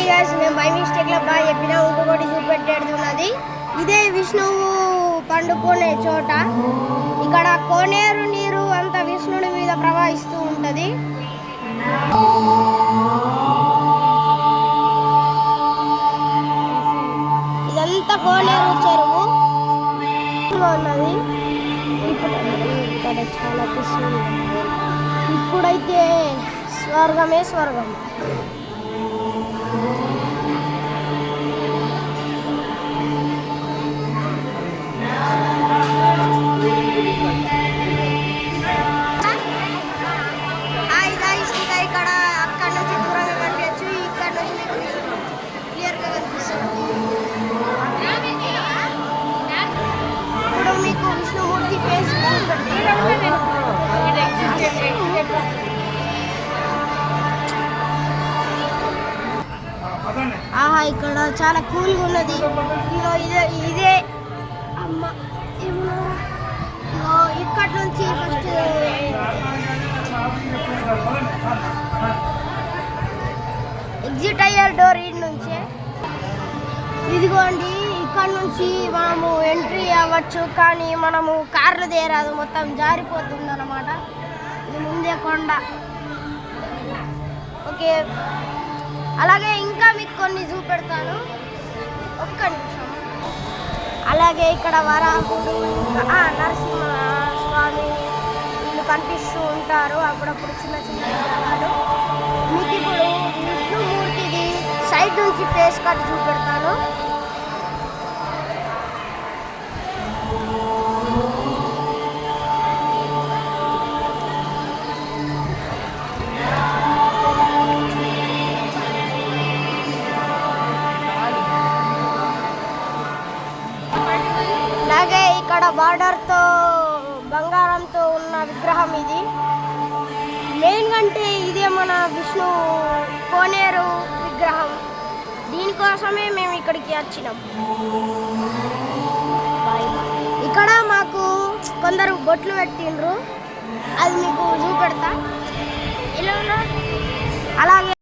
Guys మేము by mistake లో బాగా చెప్పినా ఇంకొకటి చూపెట్టేది. ఇదే విష్ణువు పండుకునే చోట. ఇక్కడ కోనేరు నీరు అంత విష్ణుడి మీద ప్రవహిస్తూ ఉంటది. ఇదంతా కోనేరు చెరువు ఉన్నది. ఇక్కడ చాలా పిస్తుంది. ఇప్పుడైతే స్వర్గమే స్వర్గం. ఇక్కడ అక్కడ నుంచి దూరంగా కనిపించచ్చు, ఇక్కడ నుంచి క్లియర్గా కనిపిస్తుంది. ఇప్పుడు మీకు విష్ణుమూర్తి ఫేస్ ఆహా, ఇక్కడ చాలా కూల్గా ఉన్నది. ఇదే అమ్మ ఇక్కడ నుంచి ఫస్ట్ ఎగ్జిట్ అయ్యారు డోర్ నుంచే. ఇదిగోండి, ఇక్కడ నుంచి మనము ఎంట్రీ అవ్వచ్చు, కానీ మనము కార్లు తీరాదు, మొత్తం జారిపోతుంది అన్నమాట. ఇది ముందే కొండ. ఓకే, అలాగే ఇంకా మీకు కొన్ని చూపెడతాను, ఒక్క నిమిషం. అలాగే ఇక్కడ వరాహుడు, నరసింహ స్వామి వీళ్ళు కనిపిస్తూ ఉంటారు అప్పుడప్పుడు, చిన్న చిన్న విగ్రహాలు. మీకు ఇప్పుడు విష్ణుమూర్తిది సైడ్ నుంచి ఫేస్ కట్ చూపెడతాను. అలాగే ఇక్కడ బార్డర్తో బంగారంతో ఉన్న విగ్రహం ఇది. మెయిన్ అంటే ఇదే మన విష్ణు కోనేరు విగ్రహం. దీనికోసమే మేము ఇక్కడికి వచ్చినాం. ఇక్కడ మాకు కొందరు బొట్లు పెట్టిండ్రు, అది మీకు చూపెడతా. ఇలా అలాగే